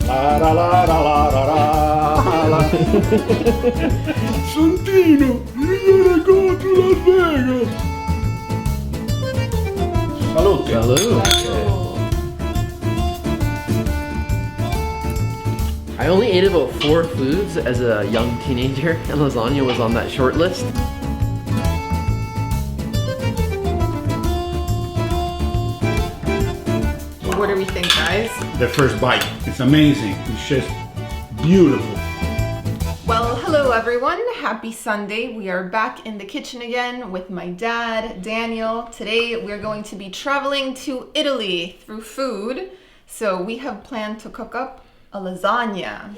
La la la la la la la. Santino, you gotta go to Las Vegas. Salute. Salute. I only ate about 4 foods as a young teenager, and lasagna was on that short list. What do we think, guys? The first bite, it's amazing. It's just beautiful. Well, hello everyone. Happy Sunday. We are back in the kitchen again with my dad, Daniel. Today we're going to be traveling to Italy through food. So we have planned to cook up a lasagna.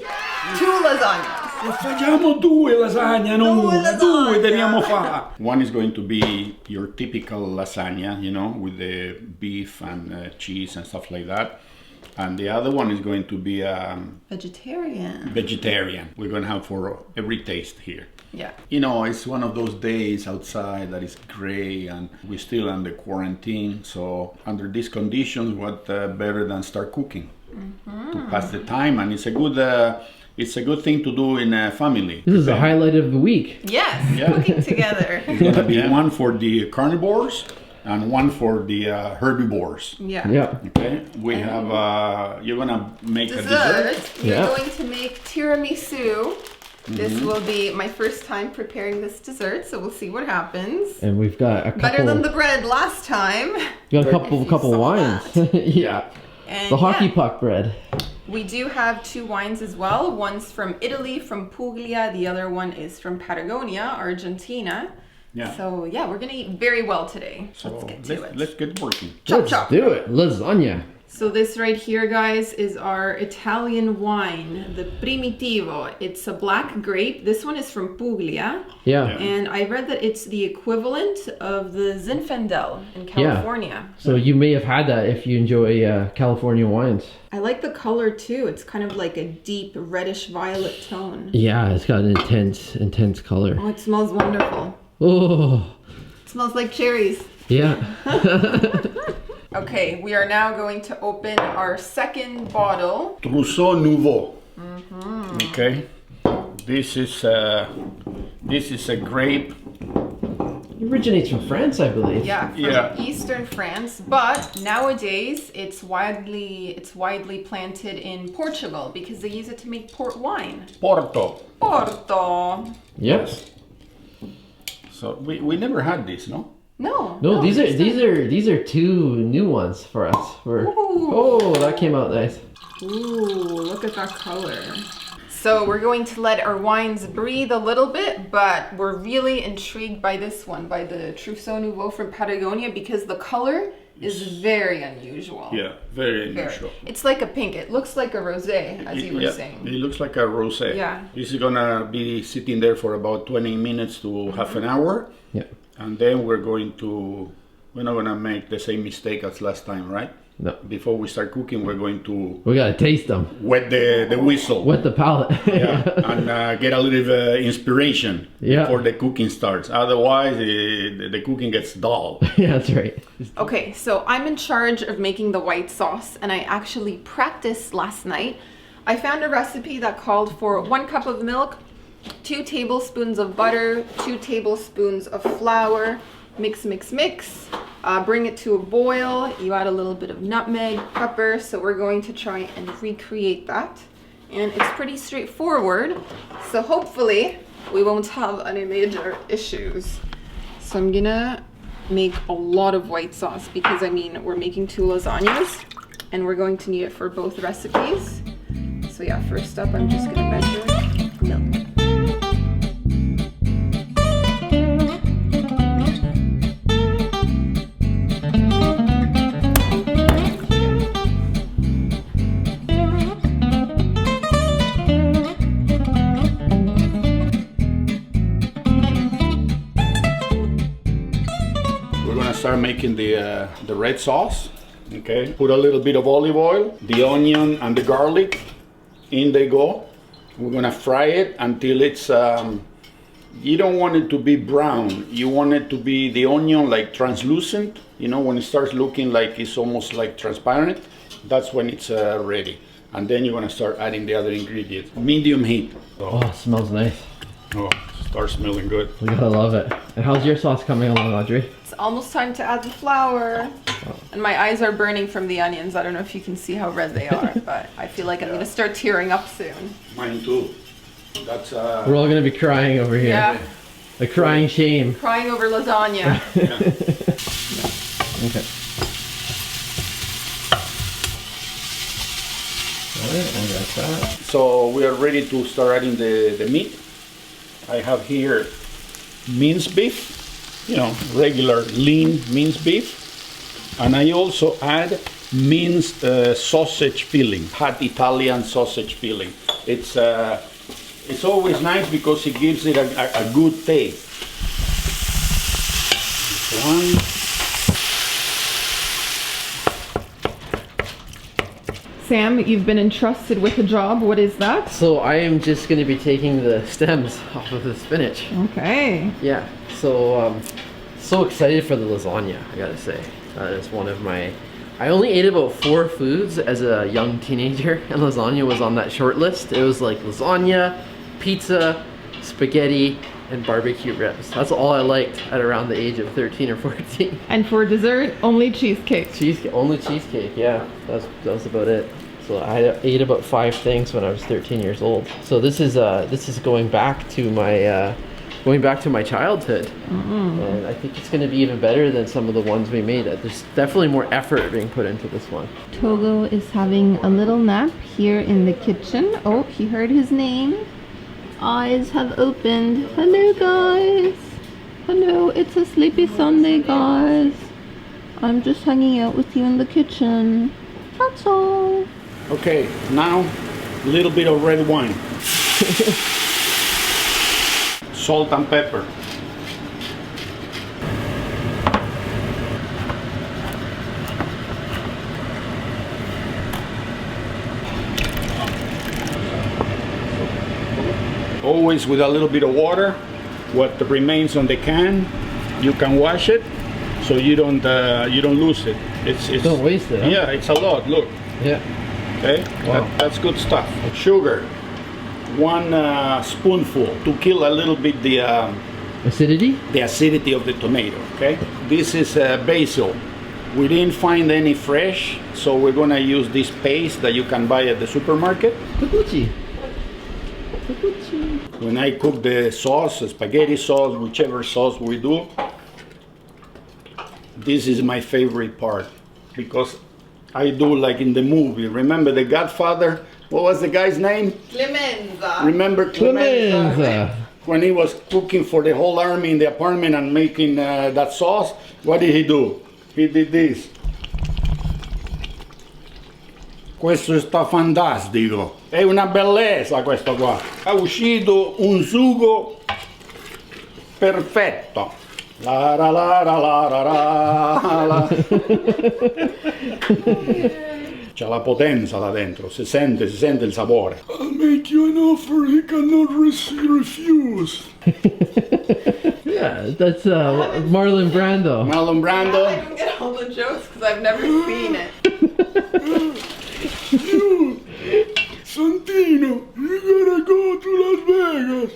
2 lasagnas. Facciamo 2 lasagne, no, Due lasagna. 2 teniamo fa. One is going to be your typical lasagna, you know, with the beef and cheese and stuff like that. And the other one is going to be vegetarian. We're going to have for every taste here. Yeah. You know, it's one of those days outside that is gray and we're still under quarantine. So under these conditions, what better than start cooking to pass the time? And it's a good thing to do in a family. This is the highlight of the week. Yes, Yeah. cooking together. It's going to be one for the carnivores and one for the herbivores. Yeah. Yeah. Okay, we have, you're going to make a Dessert. dessert. We're Yeah. going to make tiramisu. This will be my first time preparing this dessert, so we'll see what happens. And we've got a couple. Better than the bread last time. We got a If you couple saw wines. Yeah. And The hockey yeah, puck bread. we do have 2 wines as well. One's from Italy, from Puglia. The other one is from Patagonia, Argentina. Yeah. So yeah, we're gonna eat very well today. So Let's get to it. let's get working. Chop, Let's chop. do it. Lasagna. So this right here, guys, is our Italian wine, the Primitivo. It's a black grape. This one is from Puglia. Yeah. And I read that it's the equivalent of the Zinfandel in California. So you may have had that if you enjoy California wines. I like the color too. It's kind of like a deep reddish violet tone. Yeah, it's got an intense color. Oh, it smells wonderful. Oh, It smells like cherries. yeah. Okay, we are now going to open our second bottle. Trousseau Nouveau. Okay, this is a grape. It originates from France, I believe. Yeah, from Yeah. Eastern France, but nowadays it's widely planted in Portugal because they use it to make port wine. Porto. Porto. Yep. So we never had this, no? No, these are 2 new ones for us. Oh, that came out nice. Ooh, look at that color. So we're going to let our wines breathe a little bit, but we're really intrigued by this one, by the Trousseau Nouveau from Patagonia, because the color is very unusual. Yeah, very unusual. It's like a pink. It looks like a rosé, as you were saying. It looks like a rosé. Yeah. This is gonna be sitting there for about 20 minutes to half an hour. Yeah. And then we're not gonna make the same mistake as last time, right? No. Before we start cooking, we're going to We gotta taste them. wet the whistle. Wet the palate. Yeah, and get a little inspiration Yeah. before the cooking starts. Otherwise, the cooking gets dull. Yeah, that's right. Okay, so I'm in charge of making the white sauce, and I actually practiced last night. I found a recipe that called for 1 cup of milk, 2 tablespoons of butter, 2 tablespoons of flour, mix. Bring it to a boil. You add a little bit of nutmeg, pepper. So we're going to try and recreate that. And it's pretty straightforward. So hopefully we won't have any major issues. So I'm gonna make a lot of white sauce because we're making 2 lasagnas and we're going to need it for both recipes. So yeah, first up I'm just gonna measure milk. Start making the red sauce. Okay, put a little bit of olive oil, the onion and the garlic, in they go. We're gonna fry it until it's you don't want it to be brown, you want it to be the onion like translucent, you know, when it starts looking like it's almost like transparent, that's when it's ready. and then you're gonna start adding the other ingredients. Medium heat. Oh, it smells nice. Oh, starts smelling good. You gotta love it. And how's your sauce coming along, Audrey? It's almost time to add the flour. And my eyes are burning from the onions. I don't know if you can see how red they are, but I feel like I'm gonna start tearing up soon. Mine too. That's We're all gonna be crying over here. Yeah, A crying shame. crying over lasagna. Okay. Alright, I got that. So we are ready to start adding the meat. I have here minced beef, you know, regular lean minced beef. And I also add minced sausage filling, hot Italian sausage filling. It's always nice because it gives it a good taste. One. Sam, you've been entrusted with a job. What is that? So I am just gonna be taking the stems off of the spinach. Okay. Yeah, so so excited for the lasagna, I gotta say. That is one of my... I only ate about 4 foods as a young teenager, and lasagna was on that short list. It was like lasagna, pizza, spaghetti, and barbecue ribs. That's all I liked at around the age of 13 or 14. And for dessert, only cheesecake. Only cheesecake, yeah. That was about it. So I ate about 5 things when I was 13 years old. So this is going back to my childhood, and I think it's going to be even better than some of the ones we made. There's definitely more effort being put into this one. Togo is having a little nap here in the kitchen. Oh, he heard his name. Eyes have opened. Hello, guys. Hello, it's a sleepy Sunday, guys. I'm just hanging out with you in the kitchen. That's all. Okay, now a little bit of red wine. Salt and pepper. Always with a little bit of water. What remains on the can, you can wash it, so you don't lose it. It's Don't waste it. Huh? Yeah, it's a lot. Look. Yeah. Okay, Wow. that's good stuff. Sugar, 1 spoonful to kill a little bit the acidity of the tomato. Okay, this is basil. We didn't find any fresh, so we're gonna use this paste that you can buy at the supermarket. Takuchi. When I cook the sauce, spaghetti sauce, whichever sauce we do, this is my favorite part because I do like in the movie. Remember The Godfather? What was the guy's name? Clemenza. Remember Clemenza? When he was cooking for the whole army in the apartment and making that sauce, what did he do? He did this. Questo sta fantastico. È una bellezza questo qua. Ha uscito un sugo perfetto. La la la la la la la. C'ha la potenza là dentro, si sente il sapore. I'll make you an offer he cannot refuse. Yeah, that's Marlon Brando. Marlon Brando. I don't get all the jokes because I've never seen it. You, Santino, you gotta go to Las Vegas.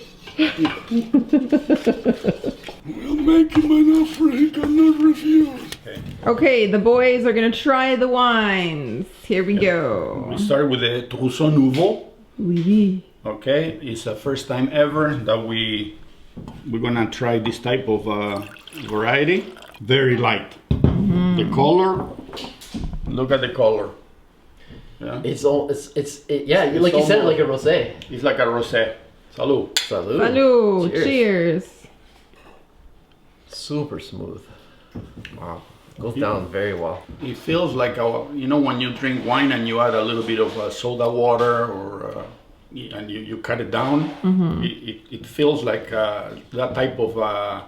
We'll make him an offer he cannot refuse. Okay, the boys are gonna try the wines. Here we go. We start with the Trousseau Nouveau. Oui, oui. Okay, it's the first time ever that we're gonna try this type of variety. Very light. The color. Look at the color. Yeah. It's like you said, like a rosé. It's like a rosé. Salud. Salud. Salud. Cheers. Super smooth. Wow. Goes down very well. It feels like you know when you drink wine and you add a little bit of soda water or and you cut it down. It feels like that type of a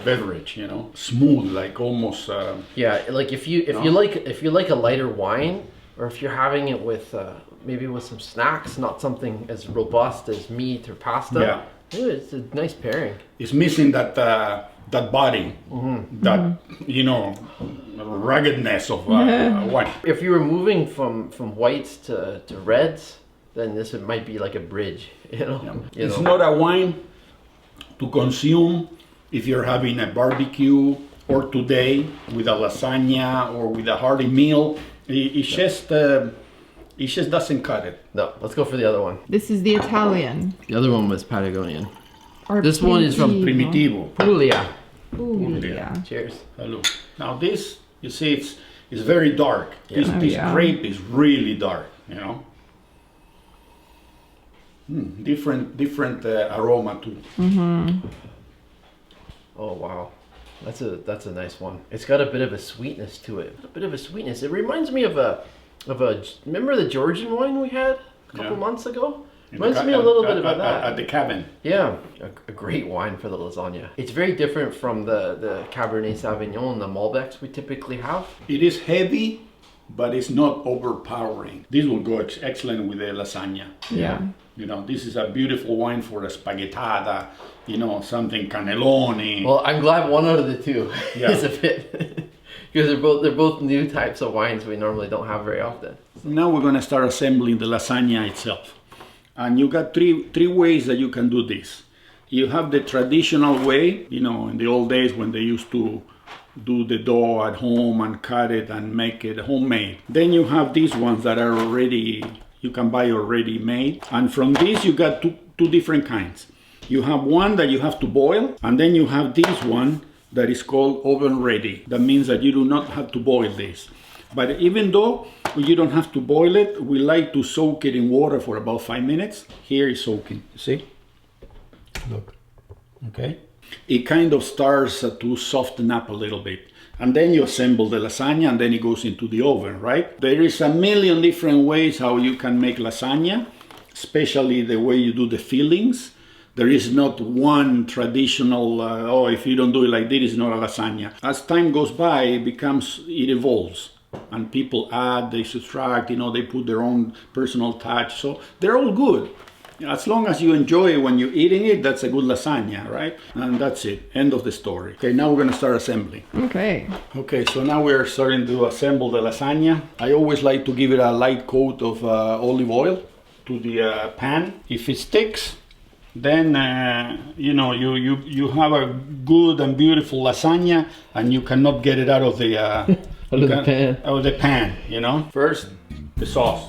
beverage, you know, smooth, like almost. Yeah, like if you like a lighter wine, or if you're having it with maybe with some snacks, not something as robust as meat or pasta. Yeah. Ooh, it's a nice pairing. It's missing that that body, that you know, ruggedness of wine. If you were moving from whites to reds, then this might be like a bridge. You know, It's not a wine to consume if you're having a barbecue or today with a lasagna or with a hearty meal. It just doesn't cut it. No, let's go for the other one. This is the Italian. The other one was Patagonian. This one is from Primitivo. Puglia. Puglia. Cheers. Hello. Now this, you see, it's very dark. Yeah. This grape is really dark. You know. Different aroma too. Oh wow, that's a nice one. It's got a bit of a sweetness to it. A bit of a sweetness. It reminds me of a. Remember the Georgian wine we had a couple months ago? Reminds me a little bit about that. At the cabin. Yeah, a great wine for the lasagna. It's very different from the Cabernet Sauvignon and the Malbecs we typically have. It is heavy, but it's not overpowering. This will go excellent with the lasagna. Yeah. You know, this is a beautiful wine for a spaghettada, you know, something cannelloni. Well, I'm glad one out of the two Yeah. is a fit. Because they're both new types of wines we normally don't have very often. Now we're gonna start assembling the lasagna itself. And you got three ways that you can do this. You have the traditional way, you know, in the old days when they used to do the dough at home and cut it and make it homemade. Then you have these ones that are already, you can buy already made. And from these you got two different kinds. You have one that you have to boil, and then you have this one that is called oven ready. That means that you do not have to boil this. But even though you don't have to boil it, we like to soak it in water for about 5 minutes. Here is soaking, see? Look, okay? It kind of starts to soften up a little bit. And then you assemble the lasagna and then it goes into the oven, right? There is a million different ways how you can make lasagna, especially the way you do the fillings. There is not one traditional, if you don't do it like this, it's not a lasagna. As time goes by, it evolves. And people add, they subtract, you know, they put their own personal touch. So they're all good. As long as you enjoy it when you're eating it, that's a good lasagna, right? And that's it. End of the story. Okay, now we're gonna start assembling. Okay. Okay, so now we're starting to assemble the lasagna. I always like to give it a light coat of olive oil to the pan. If it sticks, then you know, you have a good and beautiful lasagna, and you cannot get it out of the Out of the pan, you know. First, the sauce.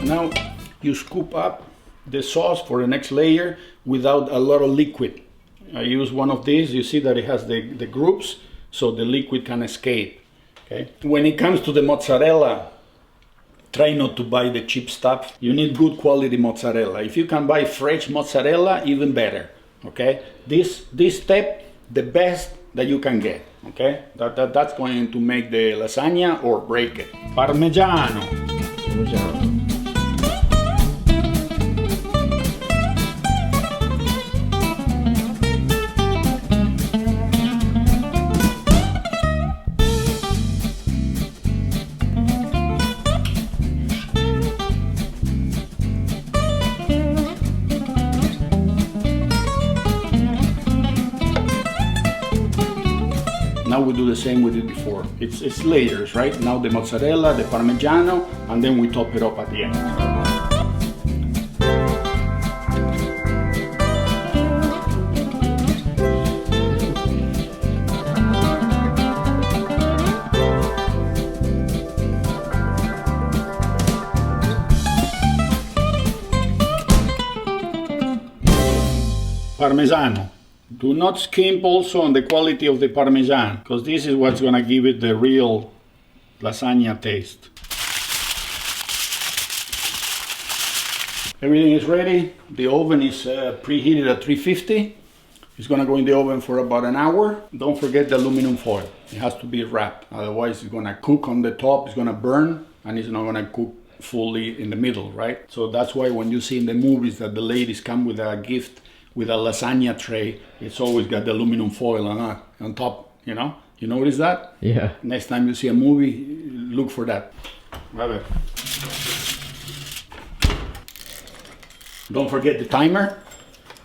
Now you scoop up the sauce for the next layer without a lot of liquid. I use one of these. You see that it has the groups, so the liquid can escape. Okay. When it comes to the mozzarella, try not to buy the cheap stuff. You need good quality mozzarella. If you can buy fresh mozzarella, even better. Okay. This step, the best that you can get. Okay. That's going to make the lasagna or break it. Parmigiano. Now we do the same we did before. It's layers, right? Now the mozzarella, the parmigiano, and then we top it up at the end. Parmesan. Do not skimp also on the quality of the Parmesan, because this is what's going to give it the real lasagna taste. Everything is ready. The oven is preheated at 350. It's going to go in the oven for about an hour. Don't forget the aluminum foil. It has to be wrapped, otherwise it's going to cook on the top, it's going to burn, and it's not gonna cook fully in the middle, right? So that's why when you see in the movies that the ladies come with a gift with a lasagna tray, it's always got the aluminum foil on top, you know? You notice that? Yeah. Next time you see a movie, look for that. A ver. Don't forget the timer,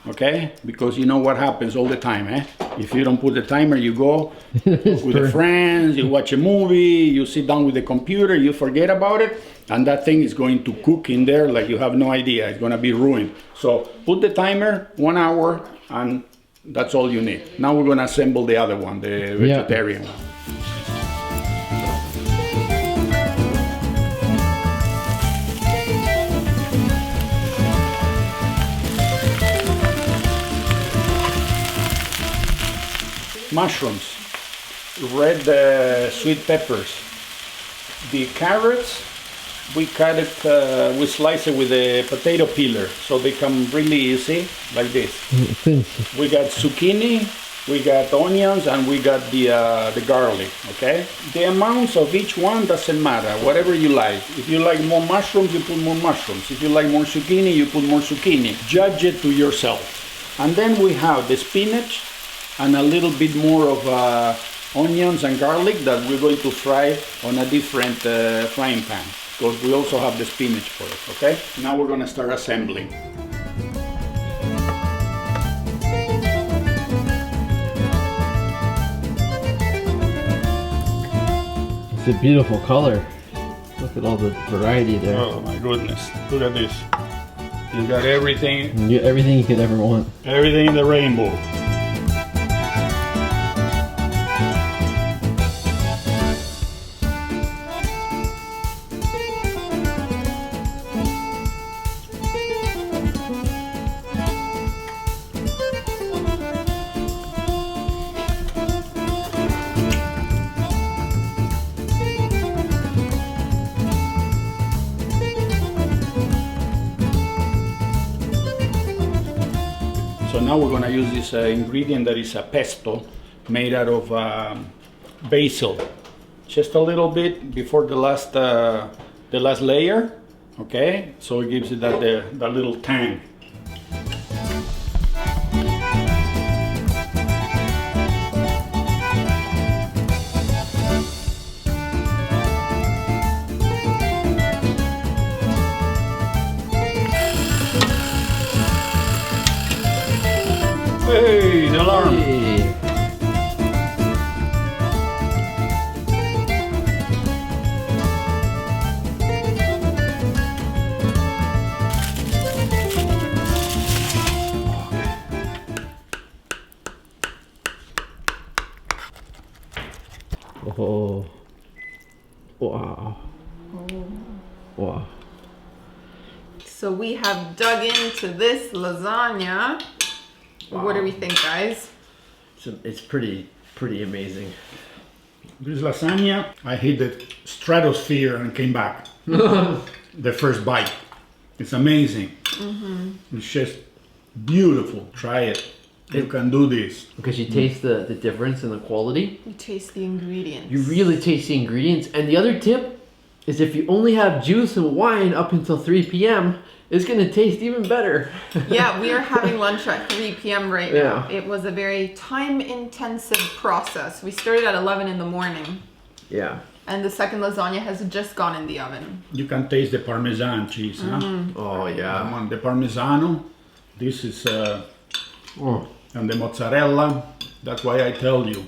okay? Because you know what happens all the time, eh? If you don't put the timer, you go with the friends, you watch a movie, you sit down with the computer, you forget about it, and that thing is going to cook in there like you have no idea. It's gonna be ruined. So put the timer, 1 hour, and that's all you need. Now we're gonna assemble the other one, the vegetarian one. Mushrooms, red sweet peppers. The carrots, we cut it, we slice it with a potato peeler so they come really easy, like this. We got zucchini, we got onions, and we got the garlic, okay? The amounts of each one doesn't matter, whatever you like. If you like more mushrooms, you put more mushrooms. If you like more zucchini, you put more zucchini. Judge it to yourself. And then we have the spinach, and a little bit more of onions and garlic that we're going to fry on a different frying pan, because we also have the spinach for it, okay? Now we're gonna start assembling. It's a beautiful color. Look at all the variety there. Oh my goodness, look at this. You got everything. Everything you could ever want. Everything in the rainbow. So now we're going to use this ingredient that is a pesto made out of basil. Just a little bit before the last layer, okay? So it gives it that little tang. Hey, the alarm! Hey. Oh. Wow. Wow. So we have dug into this lasagna. Wow. What do we think, guys? It's pretty amazing. This lasagna, I hit the stratosphere and came back. The first bite. It's amazing. Mm-hmm. It's just beautiful. Try it. You can do this. Because you taste the difference in the quality. You taste the ingredients. You really taste the ingredients. And the other tip is if you only have juice and wine up until 3 p.m., it's going to taste even better. Yeah, we are having lunch at 3 p.m. right now. It was a very time-intensive process. We started at 11 in the morning. Yeah. And the second lasagna has just gone in the oven. You can taste the Parmesan cheese, huh? Oh, yeah. Come on, the Parmesano. This is, and the mozzarella. That's why I tell you,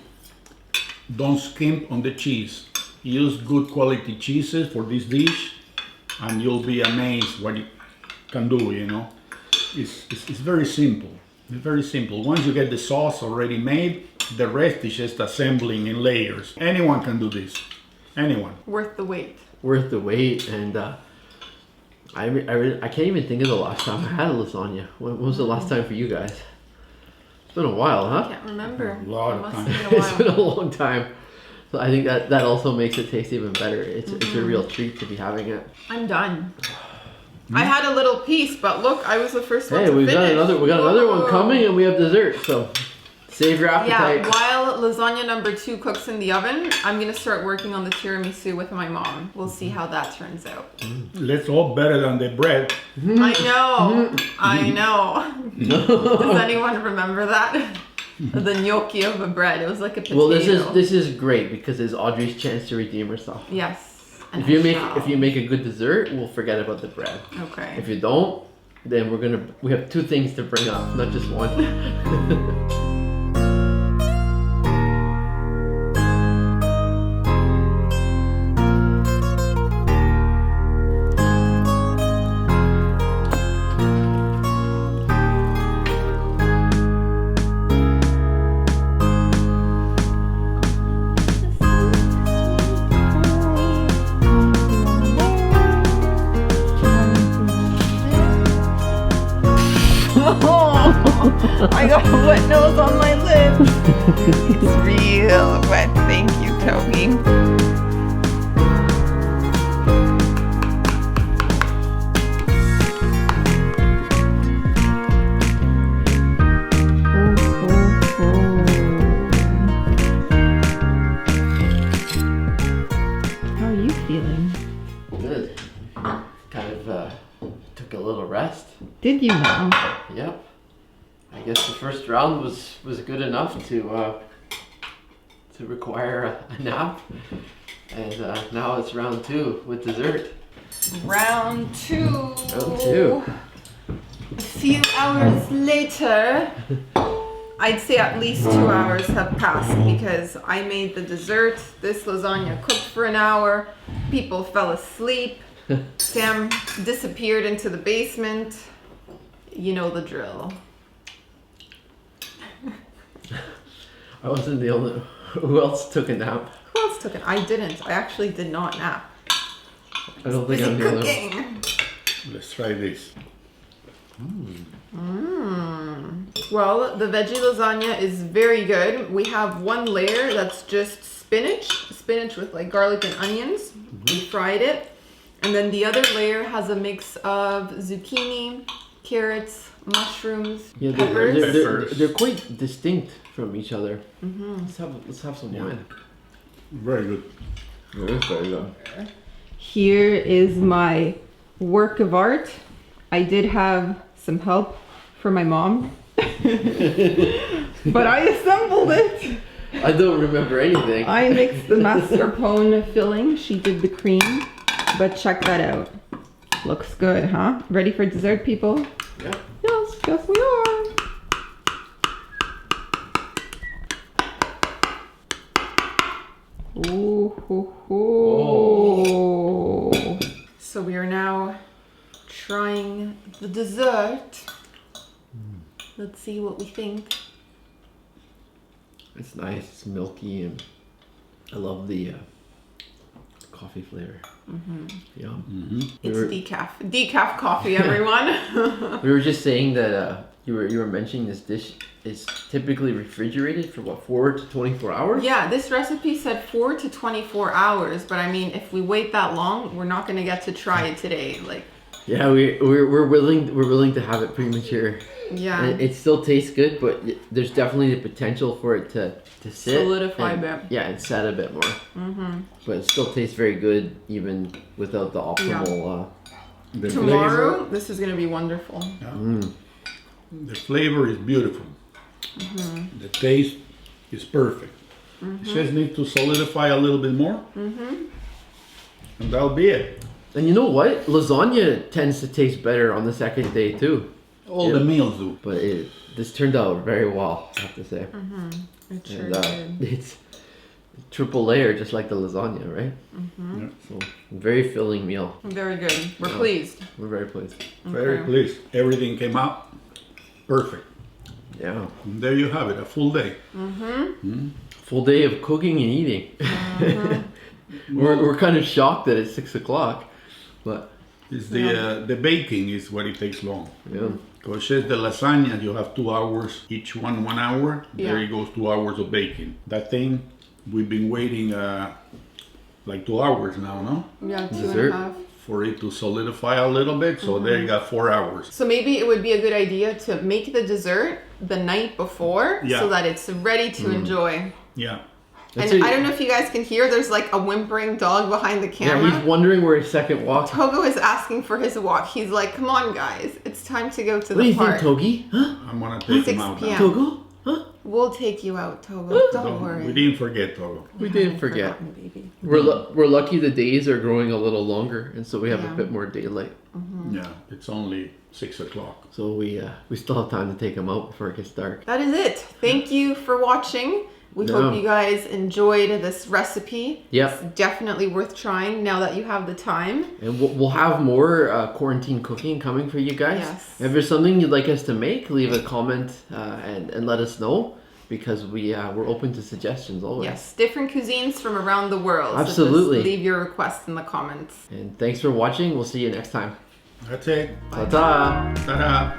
don't skimp on the cheese. Use good quality cheeses for this dish, and you'll be amazed what you can do, you know. It's very simple. It's very simple. Once you get the sauce already made, the rest is just assembling in layers. Anyone can do this. Anyone. Worth the wait. Worth the wait. And I can't even think of the last time I had a lasagna. When was the last time for you guys? It's been a while, huh? I can't remember. A lot of It must time. have been a It's been while. a long time. So I think that also makes it taste even better. It's a real treat to be having it. I'm done. I had a little piece, but look, I was the first one Hey, to we finish. got another one coming, and we have dessert. So Save your appetite. Yeah, while lasagna number 2 cooks in the oven, I'm gonna start working on the tiramisu with my mom. We'll see how that turns out. Let's all better than the bread. I know. Does anyone remember that? The gnocchi of a bread. It was like a potato. Well, this is great because it's Audrey's chance to redeem herself. Yes. If you make a good dessert, we'll forget about the bread. Okay. If you don't, then we have 2 things to bring up, not just one. I got a wet nose on my lips. It's real wet. Thank you, Toby. How are you feeling? Good. Kind of took a little rest. Did you now? Yep. I guess the first round was good enough to require a nap, and now it's round 2 with dessert. Round 2. Round 2. A few hours later, I'd say at least 2 hours have passed because I made the dessert. This lasagna cooked for an hour. People fell asleep. Sam disappeared into the basement. You know the drill. I wasn't the only. Who else took a nap? Who else took it? I didn't. I actually did not nap. I don't think I'm the only one. Cooking. Let's try this. Well, the veggie lasagna is very good. We have one layer that's just spinach with like garlic and onions. We fried it. And then the other layer has a mix of zucchini, carrots, mushrooms, peppers. They're quite distinct from each other. Let's have some wine. Very good. It is very good. Here is my work of art. I did have some help from my mom, but I assembled it. I don't remember anything. I mixed the mascarpone filling. She did the cream, but check that out. Looks good, huh? Ready for dessert, people? Yeah. Yes, we are. Ooh, hoo, hoo. Oh. So we are now trying the dessert. Let's see what we think. It's nice. It's milky, and I love the coffee flavor. Yum. It's decaf coffee, everyone. We were just saying that you were mentioning this dish is typically refrigerated for what, 4 to 24 hours? Yeah, this recipe said 4 to 24 hours, but I mean, if we wait that long, we're not gonna get to try it today. Like, yeah, we're willing to have it premature. yeah, And it still tastes good, but there's definitely the potential for it to sit, solidify a bit. Yeah, and set a bit more. But it still tastes very good, even without the optimal. The Tomorrow, flavor, this is gonna be wonderful. the flavor is beautiful. The taste is perfect. Just need to solidify a little bit more, and that'll be it. And you know what? Lasagna tends to taste better on the second day too. All the meals do. But this turned out very well, I have to say. It sure And did. it's triple layer, just like the lasagna, right? So very filling meal. Very good. We're pleased. We're very pleased. Very Okay. pleased. Everything came out perfect. Yeah. And there you have it, a full day. Full day of cooking and eating. We're kind of shocked that it's 6 o'clock, but It's the baking is what it takes long. yeah. Because it's the lasagna, you have 2 hours, each 1 hour. There Yeah. it goes 2 hours of baking. That thing, we've been waiting like 2 hours now, no? Yeah, 2.5. for it to solidify a little bit. So there you got 4 hours. So maybe it would be a good idea to make the dessert the night before so that it's ready to enjoy. Yeah. And I don't know if you guys can hear, there's like a whimpering dog behind the camera. Yeah, he's wondering where his second walk. Togo is asking for his walk. He's like, come on guys, it's time to go to What do the you park. think, Togi? Huh? I'm gonna take him 6 out p.m. now. Togo? Huh? We'll take you out, Togo. Don't worry. We didn't forget Togo. We didn't forget. Forgotten, baby. We're lucky the days are growing a little longer, and so we have a bit more daylight. Yeah, it's only 6 o'clock. So we still have time to take him out before it gets dark. That is it. Thank you for watching. We hope you guys enjoyed this recipe. Yep. It's definitely worth trying now that you have the time. And we'll have more quarantine cooking coming for you guys. Yes. If there's something you'd like us to make, leave a comment and let us know, because we're open to suggestions always. Yes, different cuisines from around the world. Absolutely. So just leave your requests in the comments. And thanks for watching. We'll see you next time. That's it. Ta-ta! Ta-da.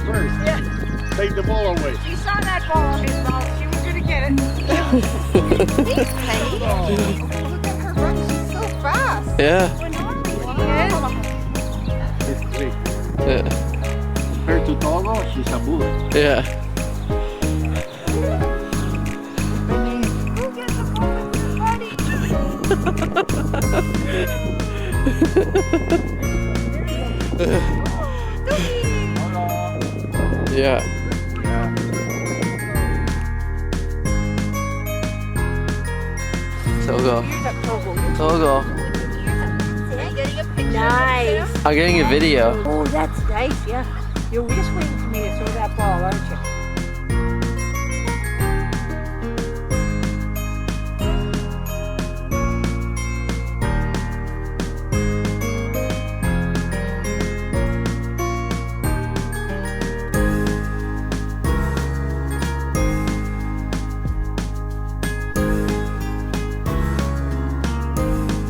First. Yeah. Take the ball away. She saw that ball on his ball. She was gonna get it. Look at her run. She's so fast. Yeah. It's quick. Yeah. Compared to Togo, she's a bullet. Yeah. Who gets the ball, buddy? Yeah. Togo. Togo. Nice. I'm getting a video. Oh, that's nice, yeah. You're just waiting for me to throw that ball, aren't you?